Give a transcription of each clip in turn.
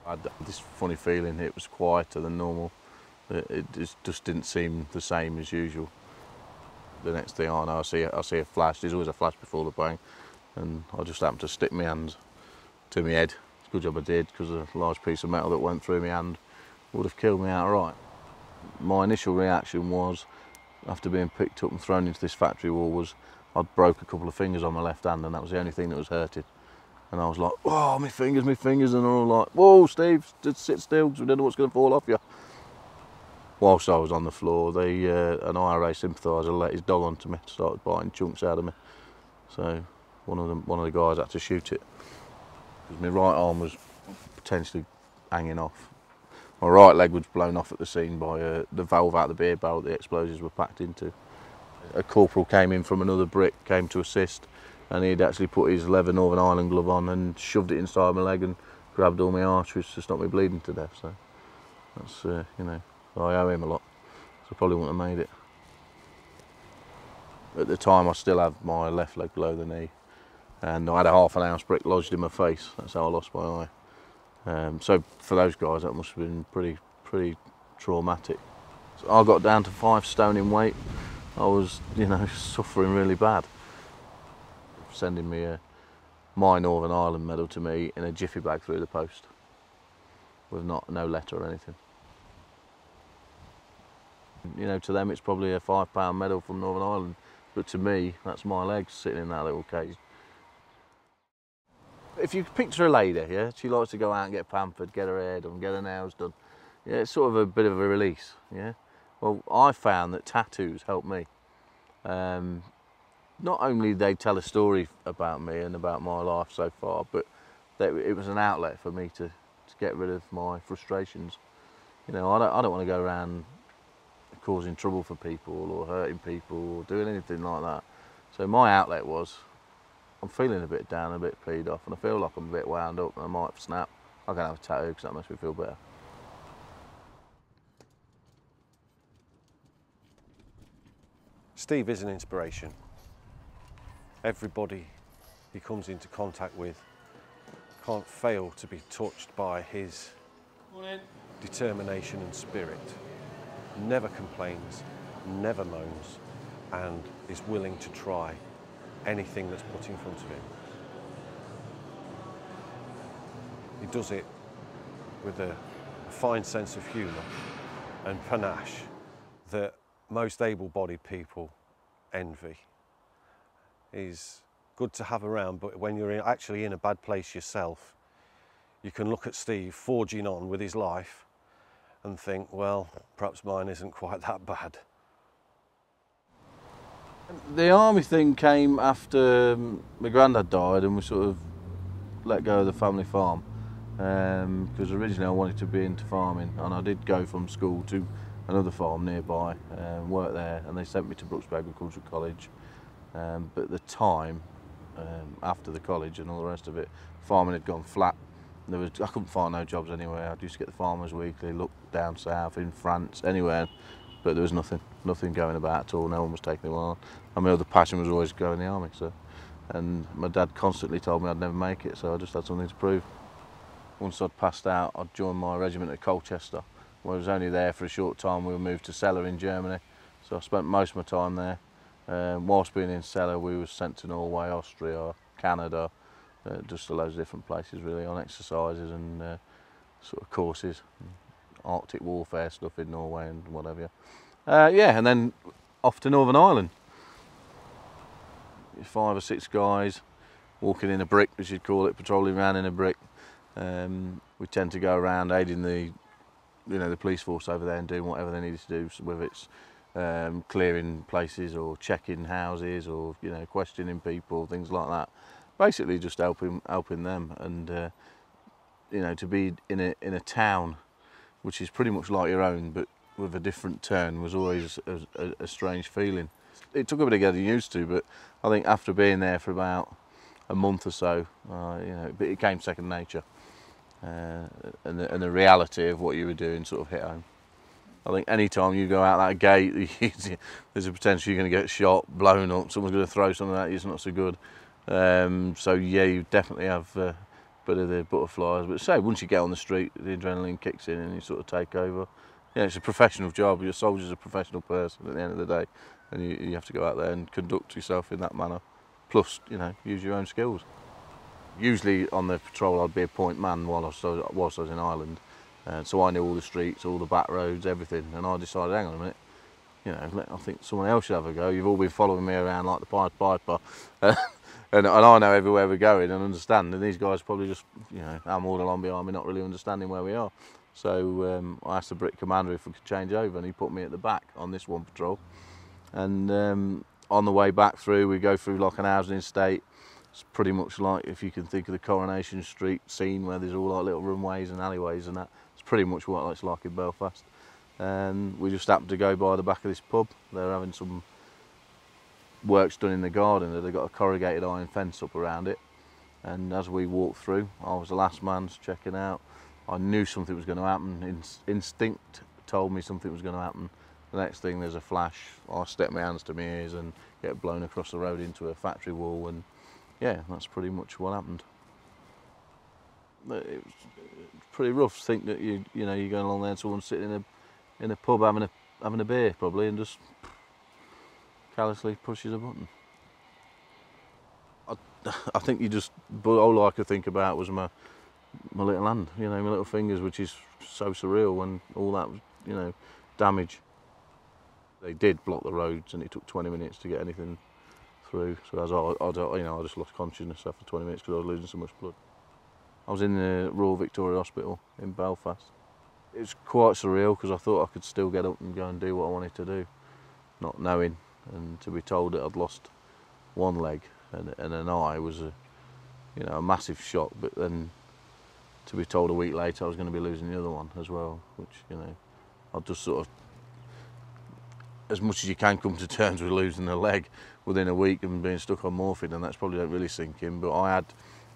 I had this funny feeling it was quieter than normal. It just didn't seem the same as usual. The next thing I know, I see a flash. There's always a flash before the bang, and I just happened to stick my hand to my head. It's a good job I did, because a large piece of metal that went through my hand would have killed me outright. My initial reaction was, after being picked up and thrown into this factory wall, was I'd broke a couple of fingers on my left hand, and that was the only thing that was hurting. And I was like, oh, my fingers, and they're all like, whoa, Steve, just sit still, because we don't know what's going to fall off you. Whilst I was on the floor, an IRA sympathiser let his dog onto me, started biting chunks out of me. So one of the guys had to shoot it, because my right arm was potentially hanging off. My right leg was blown off at the scene by the valve out of the beer barrel the explosives were packed into. A corporal came in from another brick, came to assist, and he'd actually put his leather Northern Ireland glove on and shoved it inside my leg and grabbed all my arteries to stop me bleeding to death. So that's, you know, I owe him a lot, so I probably wouldn't have made it. At the time, I still have my left leg below the knee, and I had a ½ ounce brick lodged in my face. That's how I lost my eye. So for those guys, that must have been pretty traumatic. So I got down to 5 stone in weight. I was, you know, suffering really bad. Sending me my Northern Ireland medal to me in a jiffy bag through the post, with no letter or anything. You know, to them it's probably a £5 medal from Northern Ireland, but to me, that's my legs sitting in that little cage. If you picture a lady, yeah, she likes to go out and get pampered, get her hair done, get her nails done. Yeah, it's sort of a bit of a release, yeah. Well, I found that tattoos help me. Not only they tell a story about me and about my life so far, but it was an outlet for me to get rid of my frustrations. You know, I don't want to go around causing trouble for people or hurting people or doing anything like that. So my outlet was, I'm feeling a bit down, a bit peed off, and I feel like I'm a bit wound up and I might snap. I can have a tattoo because that makes me feel better. Steve is an inspiration. Everybody he comes into contact with can't fail to be touched by his determination and spirit. Never complains, never moans, and is willing to try anything that's put in front of him. He does it with a fine sense of humour and panache that most able-bodied people envy. He's good to have around, but when you're actually in a bad place yourself, you can look at Steve forging on with his life and think, well, perhaps mine isn't quite that bad. The army thing came after my granddad died and we sort of let go of the family farm, because originally I wanted to be into farming, and I did go from school to another farm nearby and work there, and they sent me to Brooksby Agricultural College. But at the time, after the college and all the rest of it, farming had gone flat. I couldn't find no jobs anywhere. I used to get the Farmers Weekly, look down south, in France, anywhere, but there was nothing going about at all. No one was taking it on. And my other passion was always going in the army. So, and my dad constantly told me I'd never make it, so I just had something to prove. Once I'd passed out, I'd joined my regiment at Colchester. I was only there for a short time. We were moved to Celle in Germany, so I spent most of my time there. Whilst being in Celle, we were sent to Norway, Austria, Canada, just to loads of different places really, on exercises and sort of courses, Arctic warfare stuff in Norway and whatever. Yeah, and then off to Northern Ireland. 5 or 6 guys walking in a brick, as you'd call it, patrolling around in a brick. We tend to go around aiding the police force over there and doing whatever they needed to do, whether it's clearing places or checking houses or questioning people, things like that. Basically, just helping them, and to be in a town which is pretty much like your own but with a different turn was always a strange feeling. It took a bit of getting used to, but I think after being there for about a month or so, it became second nature, and the reality of what you were doing sort of hit home. I think any time you go out that gate, there's a potential you're going to get shot, blown up, someone's going to throw something at you, it's not so good. So yeah, you definitely have bit of the butterflies. But say once you get on the street, the adrenaline kicks in and you sort of take over. Yeah, it's a professional job. Your soldier's a professional person at the end of the day, and you have to go out there and conduct yourself in that manner. Plus, you know, use your own skills. Usually on the patrol, I'd be a point man whilst I was in Ireland, so I knew all the streets, all the back roads, everything. And I decided, hang on a minute, you know, I think someone else should have a go. You've all been following me around like the Pied Piper, and I know everywhere we're going and understand. And these guys probably just, you know, I'm all along behind me, not really understanding where we are. So I asked the Brit commander if we could change over, and he put me at the back on this one patrol. And on the way back through, we go through like an housing estate. It's pretty much like, if you can think of the Coronation Street scene where there's all like little runways and alleyways and that. It's pretty much what it's like in Belfast. And we just happened to go by the back of this pub. They're having some works done in the garden. They've got a corrugated iron fence up around it. And as we walked through, I was the last man checking out. I knew something was going to happen. Instinct told me something was going to happen. The next thing, there's a flash. I step my hands to my ears and get blown across the road into a factory wall. And yeah, that's pretty much what happened. It was pretty rough to think that you know you're going along there and someone's sitting in a pub having a beer probably and just callously pushes a button. I think all I could think about was my little hand, you know, my little fingers, which is so surreal when all that was, you know, damage. They did block the roads and it took 20 minutes to get anything through. So as I just lost consciousness after 20 minutes because I was losing so much blood. I was in the Royal Victoria Hospital in Belfast. It was quite surreal because I thought I could still get up and go and do what I wanted to do, not knowing, and to be told that I'd lost one leg and an eye was a massive shock. But then to be told a week later I was going to be losing the other one as well, which, you know, I just sort of, as much as you can come to terms with losing a leg within a week and being stuck on morphine, and that's probably don't really sink in, but I had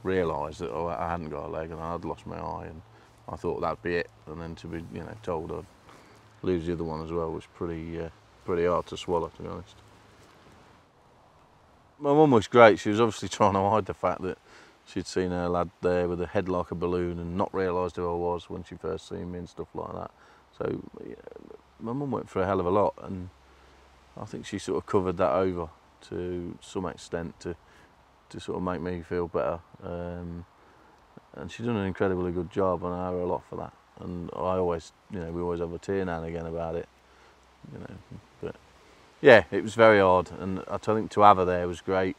realised that I hadn't got a leg and I had lost my eye, and I thought that'd be it. And then to be, you know, told I'd lose the other one as well was pretty hard to swallow, to be honest. My mum was great. She was obviously trying to hide the fact that she'd seen her lad there with a head like a balloon and not realised who I was when she first seen me and stuff like that. So yeah, my mum went for a hell of a lot, and I think she sort of covered that over to some extent to sort of make me feel better. And she's done an incredibly good job, and I owe her a lot for that. And I always, you know, we always have a tear now and again about it, you know. But yeah, it was very hard, and I think to have her there was great.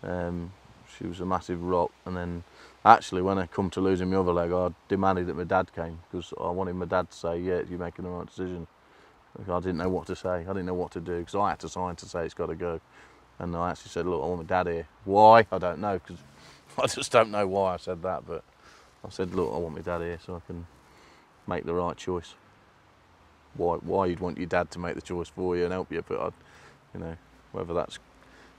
She was a massive rock. And then actually when I come to losing my other leg, I demanded that my dad came, because I wanted my dad to say, yeah, you're making the right decision. I didn't know what to say, I didn't know what to do, because I had to sign to say it's got to go. And I actually said, look, I want my dad here. Why? I don't know, because I just don't know why I said that, but I said, look, I want my dad here so I can make the right choice. Why you'd want your dad to make the choice for you and help you, but you know, whether that's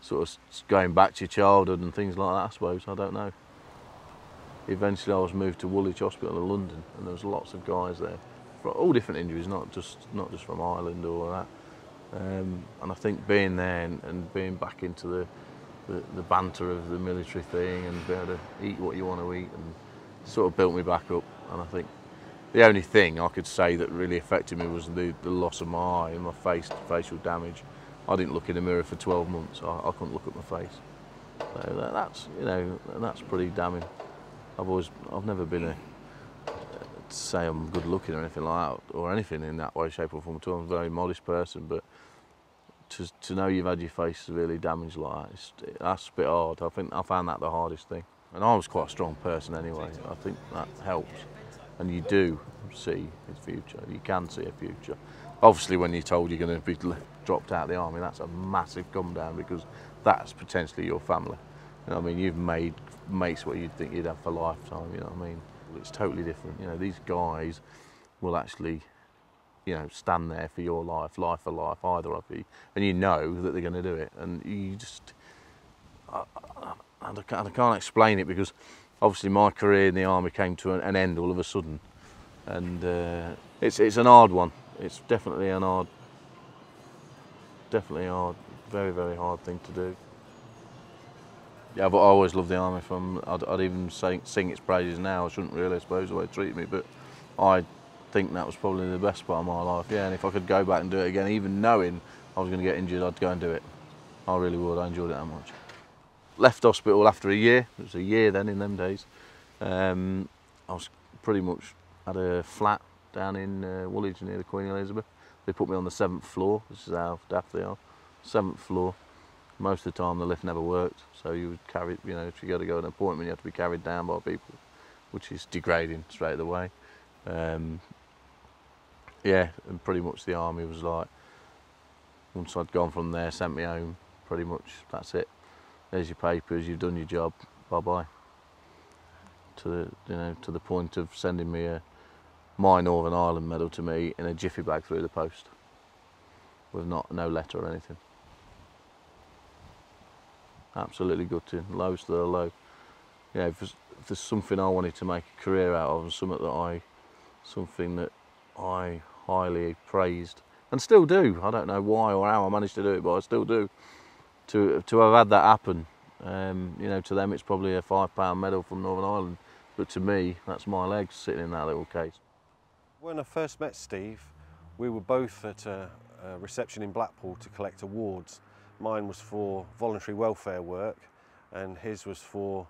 sort of going back to your childhood and things like that, I suppose, I don't know. Eventually I was moved to Woolwich Hospital in London, and there was lots of guys there for all different injuries, not just from Ireland or that. And I think being there and being back into the banter of the military thing and being able to eat what you want to eat, and sort of built me back up. And I think the only thing I could say that really affected me was the loss of my eye and my facial damage. I didn't look in the mirror for 12 months. I couldn't look at my face. So that's, you know, that's pretty damning. I've never been to say I'm good looking or anything like that, or anything in that way, shape or form at all. I'm a very modest person, but to know you've had your face severely damaged like that, that's a bit hard. I think I found that the hardest thing. And I was quite a strong person anyway. I think that helps. And you do see a future. You can see a future. Obviously, when you're told you're going to be dropped out of the army, that's a massive come down, because that's potentially your family. You know what I mean? You've made mates what you'd think you'd have for a lifetime. You know what I mean? It's totally different. You know, these guys will actually, you know, stand there for your life for life, either of you, and you know that they're going to do it. And you just, I can't explain it, because obviously my career in the army came to an end all of a sudden, and it's an hard one. It's definitely a hard, very, very hard thing to do. Yeah, but I always loved the army. I'd even sing its praises now. I shouldn't really, I suppose, the way it treated me, but I think that was probably the best part of my life. Yeah, and if I could go back and do it again, even knowing I was going to get injured, I'd go and do it. I really would. I enjoyed it that much. Left hospital after a year. It was a year then in them days. I was pretty much at a flat down in Woolwich near the Queen Elizabeth. They put me on the 7th floor. This is how daft they are. 7th floor. Most of the time the lift never worked, so you would carry, you know, if you got to go to an appointment, you have to be carried down by people, which is degrading straight away. Yeah, and pretty much the army was like, once I'd gone from there, sent me home, pretty much that's it. There's your papers, you've done your job, bye bye. To the point of sending me my Northern Ireland medal to me in a jiffy bag through the post, with no letter or anything. Absolutely gutting, lowest of the low. Yeah, if there's something I wanted to make a career out of, and something that I highly praised and still do. I don't know why or how I managed to do it, but I still do. To have had that happen, you know, to them it's probably a £5 medal from Northern Ireland, but to me that's my legs sitting in that little case. When I first met Steve, we were both at a reception in Blackpool to collect awards. Mine was for voluntary welfare work and his was for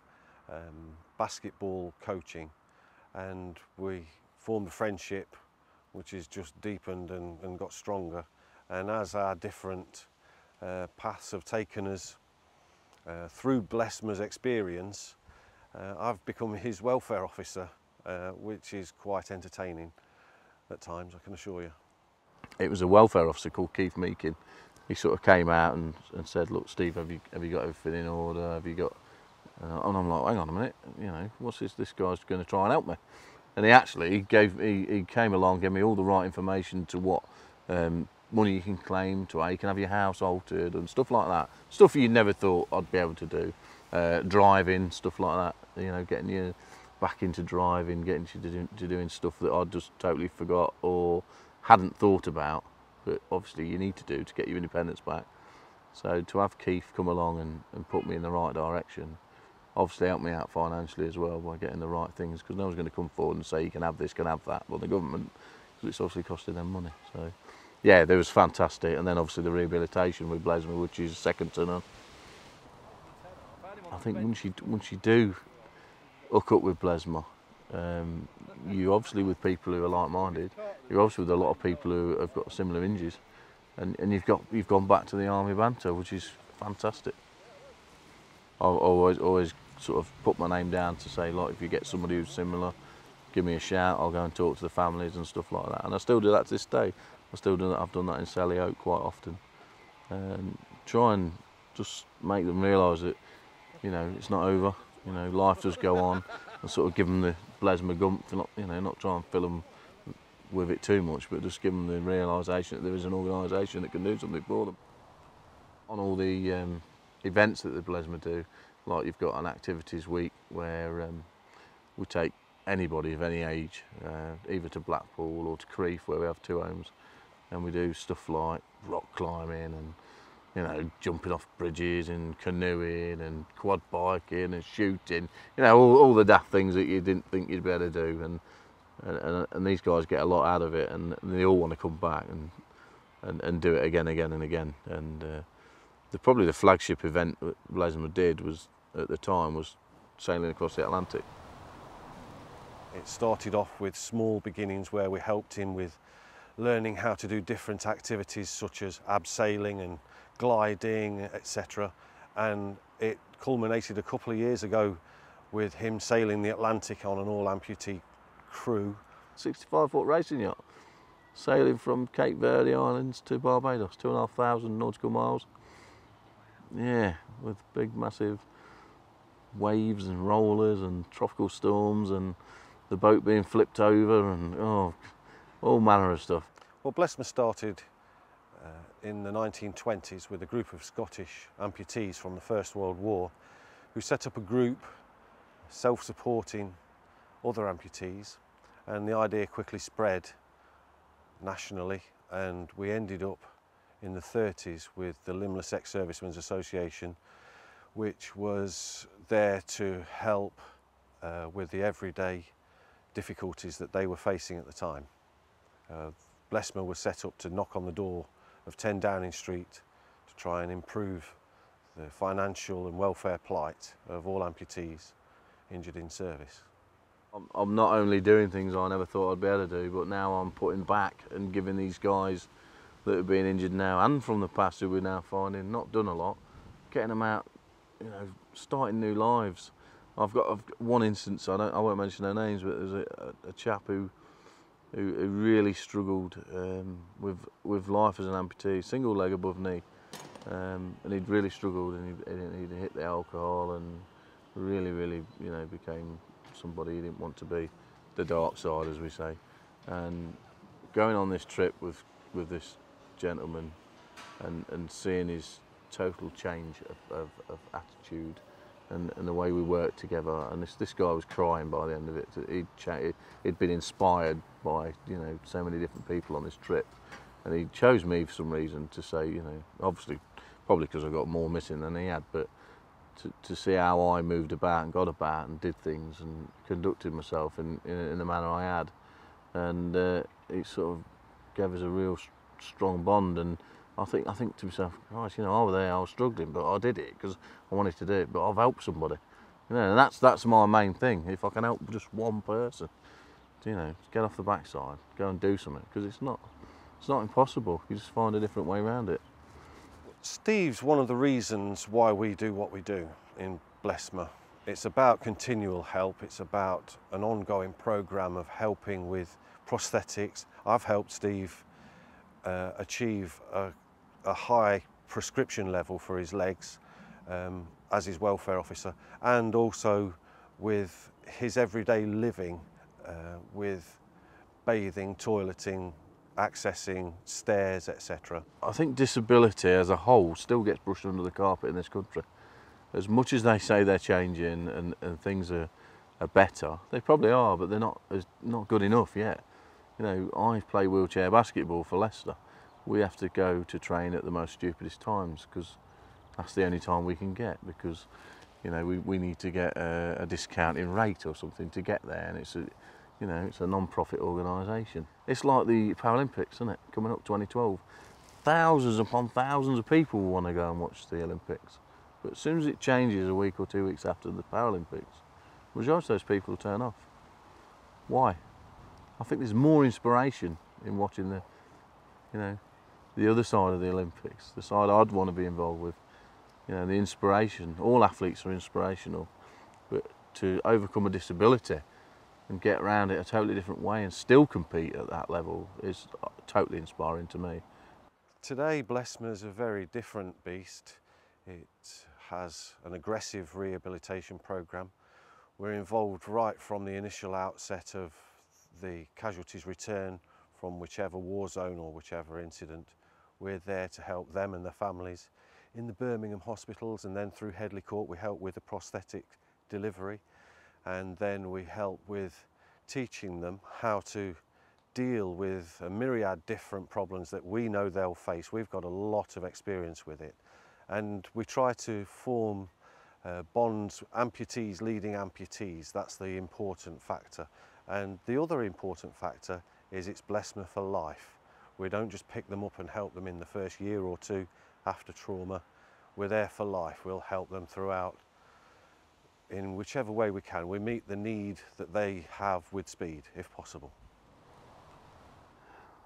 basketball coaching, and we formed a friendship which has just deepened and got stronger, and as our different paths have taken us through Blessmer's experience, I've become his welfare officer, which is quite entertaining at times, I can assure you. It was a welfare officer called Keith Meakin. He sort of came out and said, "Look, Steve, have you got everything in order? Have you got?" And I'm like, "Hang on a minute, you know, what's this? This guy's going to try and help me." And he came along, gave me all the right information to what money you can claim, to how you can have your house altered and stuff like that. Stuff you never thought I'd be able to do. Driving, stuff like that. You know, getting you back into driving, getting you to doing stuff that I'd just totally forgot or hadn't thought about, but obviously you need to do to get your independence back. So to have Keith come along and put me in the right direction, obviously helped me out financially as well by getting the right things, because no one's going to come forward and say you can have this, can have that. Well, the government, because it's obviously costing them money. So yeah, it was fantastic. And then obviously the rehabilitation with Blessmer, which is second to none. I think once you do hook up with Blessmer, you obviously with people who are like-minded, you're obviously with a lot of people who have got similar injuries, and you've gone back to the army banter, which is fantastic. I always sort of put my name down to say, like, if you get somebody who's similar, give me a shout. I'll go and talk to the families and stuff like that. And I still do that to this day. I still do that. I've done that in Sally Oak quite often. Try and just make them realise that, you know, it's not over. You know, life does go on, and sort of give them the Blessmer gump, not try and fill them with it too much, but just give them the realisation that there is an organisation that can do something for them. On all the events that the Blessmer do, like you've got an activities week where we take anybody of any age, either to Blackpool or to Crieff, where we have 2 homes, and we do stuff like rock climbing and, you know, jumping off bridges and canoeing and quad biking and shooting, you know, all the daft things that you didn't think you'd be able to do, and these guys get a lot out of it, and they all want to come back and do it again and again. And probably the flagship event that Blessmer did was, at the time, was sailing across the Atlantic. It started off with small beginnings where we helped him with learning how to do different activities such as abseiling and gliding, etc. And it culminated a couple of years ago with him sailing the Atlantic on an all-amputee crew. 65-foot racing yacht, sailing from Cape Verde Islands to Barbados, 2,500 nautical miles. Yeah, with big massive waves and rollers and tropical storms and the boat being flipped over and all manner of stuff. Well, Blessmer started in the 1920s with a group of Scottish amputees from the First World War who set up a group self-supporting other amputees, and the idea quickly spread nationally, and we ended up in the 30s with the Limbless Ex-Servicemen's Association, which was there to help with the everyday difficulties that they were facing at the time. Blessmer was set up to knock on the door of 10 Downing Street to try and improve the financial and welfare plight of all amputees injured in service. I'm not only doing things I never thought I'd be able to do, but now I'm putting back and giving these guys that are being injured now and from the past who we're now finding not done a lot, getting them out, you know, starting new lives. I've got one instance, I won't mention their names, but there's a chap who really struggled with life as an amputee, single leg above knee, and he'd really struggled, and he'd hit the alcohol and really, you know, became somebody he didn't want to be, the dark side, as we say. And going on this trip with this gentleman and seeing his total change of attitude and the way we worked together, and this guy was crying by the end of it. He'd been inspired by, you know, so many different people on this trip, and he chose me for some reason to say, you know, obviously probably because I got more missing than he had, but to see how I moved about and got about and did things and conducted myself in the manner I had, and it sort of gave us a real strong bond. And I think to myself, Christ, you know, over there I was struggling, but I did it because I wanted to do it. But I've helped somebody, you know, and that's my main thing. If I can help just one person, you know, get off the backside, go and do something, because it's not impossible. You just find a different way around it. Steve's one of the reasons why we do what we do in Blessmer. It's about continual help. It's about an ongoing programme of helping with prosthetics. I've helped Steve achieve a high prescription level for his legs as his welfare officer, and also with his everyday living with bathing, toileting, accessing stairs, etc. I think disability as a whole still gets brushed under the carpet in this country. As much as they say they're changing and things are better, they probably are, but they're not good enough yet. You know, I play wheelchair basketball for Leicester. We have to go to train at the most stupidest times because that's the only time we can get, because, you know, we need to get a discounting rate or something to get there, and it's a non-profit organisation. It's like the Paralympics, isn't it? Coming up 2012. Thousands upon thousands of people want to go and watch the Olympics. But as soon as it changes a week or 2 weeks after the Paralympics, the majority of those people will turn off. Why? I think there's more inspiration in watching the other side of the Olympics, the side I'd want to be involved with. You know, the inspiration. All athletes are inspirational, but to overcome a disability and get around it a totally different way and still compete at that level is totally inspiring to me. Today, Blessmer's a very different beast. It has an aggressive rehabilitation programme. We're involved right from the initial outset of the casualties' return from whichever war zone or whichever incident. We're there to help them and their families in the Birmingham hospitals, and then through Headley Court we help with the prosthetic delivery, and then we help with teaching them how to deal with a myriad different problems that we know they'll face. We've got a lot of experience with it, and we try to form bonds, amputees leading amputees. That's the important factor. And the other important factor is it's Blessmer for life. We don't just pick them up and help them in the first year or two after trauma. We're there for life. We'll help them throughout in whichever way we can. We meet the need that they have with speed, if possible.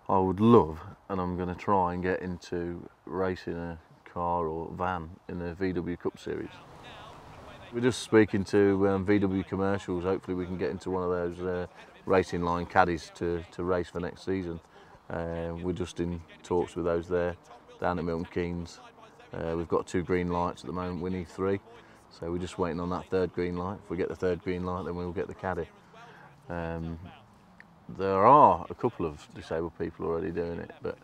I would love, and I'm going to try and get into racing a car or van in the VW Cup Series. We're just speaking to VW commercials. Hopefully we can get into one of those racing line caddies to race for next season. We're just in talks with those there down at Milton Keynes. We've got 2 green lights at the moment, we need 3. So we're just waiting on that 3rd green light. If we get the 3rd green light, then we'll get the caddy. There are a couple of disabled people already doing it, but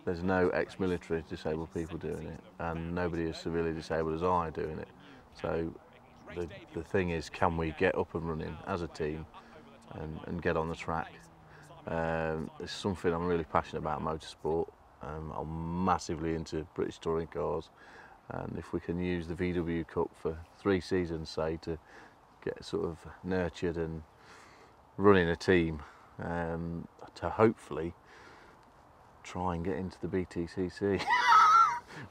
there's no ex-military disabled people doing it, and nobody as severely disabled as I doing it. So the thing is, can we get up and running as a team and get on the track? It's something I'm really passionate about, motorsport. I'm massively into British touring cars, and if we can use the VW Cup for 3 seasons, say, to get sort of nurtured and running a team, to hopefully try and get into the BTCC,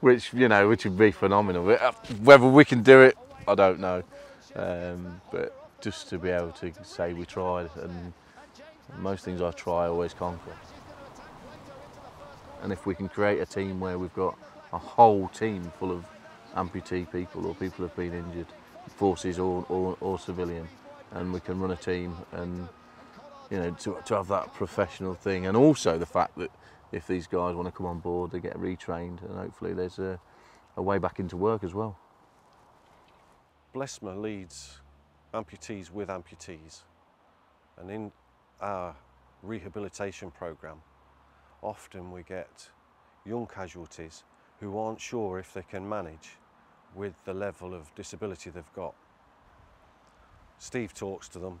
which would be phenomenal. Whether we can do it, I don't know, but just to be able to say we tried, and most things I try I always conquer. And if we can create a team where we've got a whole team full of amputee people or people who've been injured, forces or civilian, and we can run a team, and to have that professional thing, and also the fact that if these guys want to come on board, they get retrained, and hopefully there's a way back into work as well. Blesma leads amputees with amputees, and in our rehabilitation programme, often we get young casualties who aren't sure if they can manage with the level of disability they've got. Steve talks to them,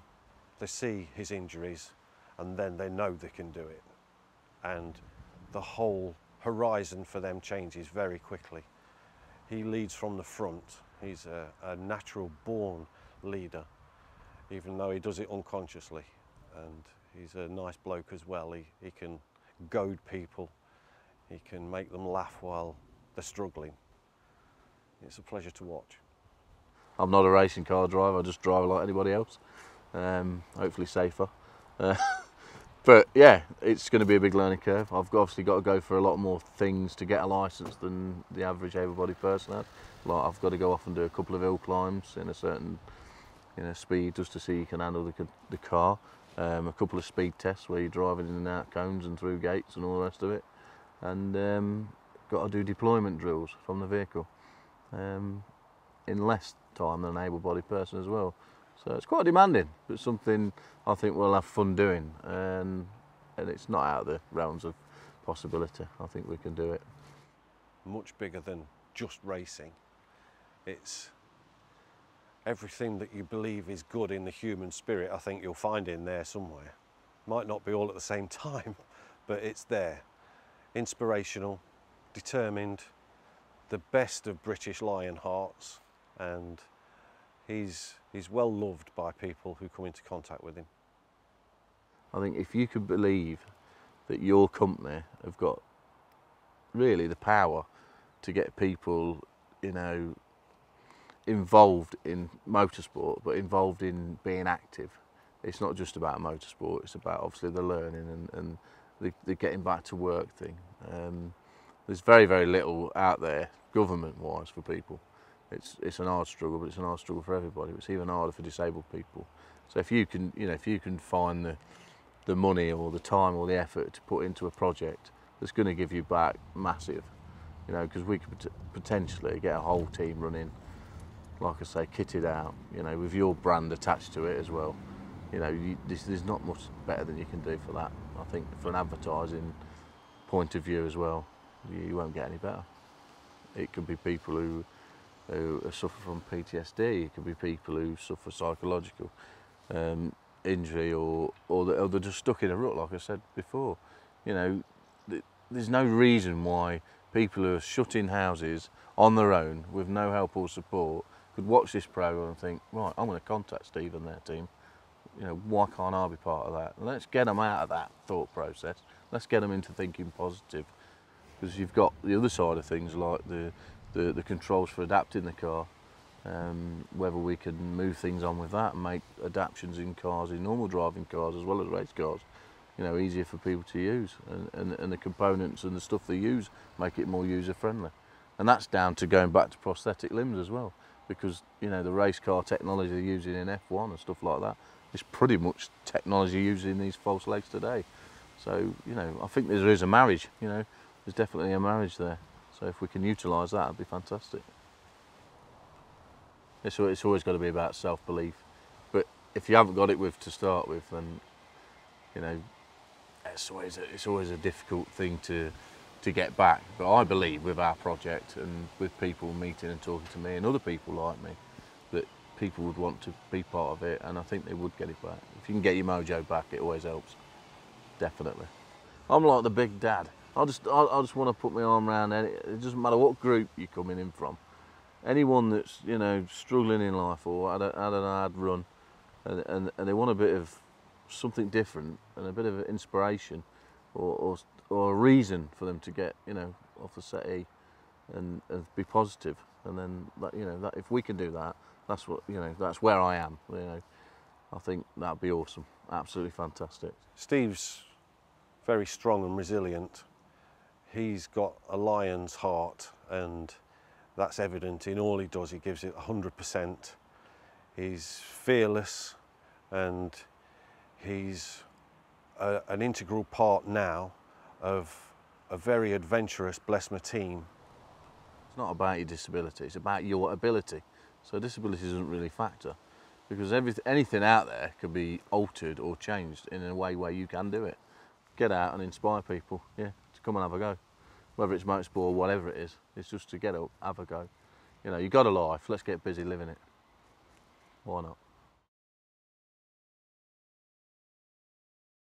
they see his injuries, and then they know they can do it. And the whole horizon for them changes very quickly. He leads from the front. He's a natural born leader, even though he does it unconsciously. And he's a nice bloke as well. He can goad people. He can make them laugh while they're struggling. It's a pleasure to watch. I'm not a racing car driver, I just drive like anybody else, hopefully safer. But yeah, it's going to be a big learning curve. I've obviously got to go for a lot more things to get a licence than the average able-bodied person has. Like, I've got to go off and do a couple of hill climbs in a certain speed just to see you can handle the car. A couple of speed tests where you're driving in and out cones and through gates and all the rest of it. And got to do deployment drills from the vehicle in less time than an able-bodied person as well. So it's quite demanding, but something I think we'll have fun doing, and it's not out of the realms of possibility. I think we can do it. Much bigger than just racing. It's everything that you believe is good in the human spirit. I think you'll find in there somewhere. Might not be all at the same time, but it's there. Inspirational, determined, the best of British lion hearts, and he's well loved by people who come into contact with him. I think if you could believe that your company have got really the power to get people, involved in motorsport, but involved in being active. It's not just about motorsport, it's about obviously the learning and the getting back to work thing. There's very, very little out there government-wise for people. It's an hard struggle, but it's an hard struggle for everybody. It's even harder for disabled people. So if you can find the money or the time or the effort to put into a project that's going to give you back massive, because we could potentially get a whole team running, like I say, kitted out, with your brand attached to it as well. There's not much better than you can do for that. I think for an advertising point of view as well, you won't get any better. It could be people who suffer from PTSD, it could be people who suffer psychological injury, or they're just stuck in a rut, like I said before. There's no reason why people who are shut in houses on their own with no help or support could watch this programme and think, right, I'm going to contact Steve and their team. Why can't I be part of that? Let's get them out of that thought process. Let's get them into thinking positive, because you've got the other side of things, like the controls for adapting the car, whether we can move things on with that and make adaptations in cars, in normal driving cars as well as race cars, easier for people to use, and the components and the stuff they use make it more user friendly. And that's down to going back to prosthetic limbs as well, because the race car technology they're using in F1 and stuff like that is pretty much technology used in these false legs today. So I think there is a marriage. There's definitely a marriage there. So if we can utilise that, it'd be fantastic. It's always got to be about self-belief, but if you haven't got it to start with, then it's always a difficult thing to get back. But I believe with our project and with people meeting and talking to me and other people like me, that people would want to be part of it, and I think they would get it back. If you can get your mojo back, it always helps. Definitely. I'm like the big dad. I just want to put my arm around it. It doesn't matter what group you're coming in from. anyone that's, you know, struggling in life or had a hard run, and they want a bit of something different and a bit of inspiration, or a reason for them to get, you know, off the settee and be positive. And then that, you know, that if we can do that, that's what, you know, that's where I am. You know, I think that'd be awesome, absolutely fantastic. Steve's very strong and resilient. He's got a lion's heart, and that's evident in all he does. He gives it 100%. He's fearless, and he's an integral part now of a very adventurous Blessma team. It's not about your disability, it's about your ability. So disability doesn't really factor, because anything out there could be altered or changed in a way where you can do it. Get out and inspire people, yeah, to come and have a go. Whether it's motorsport or whatever it is, it's just to get up, have a go. You know, you've got a life, let's get busy living it. Why not?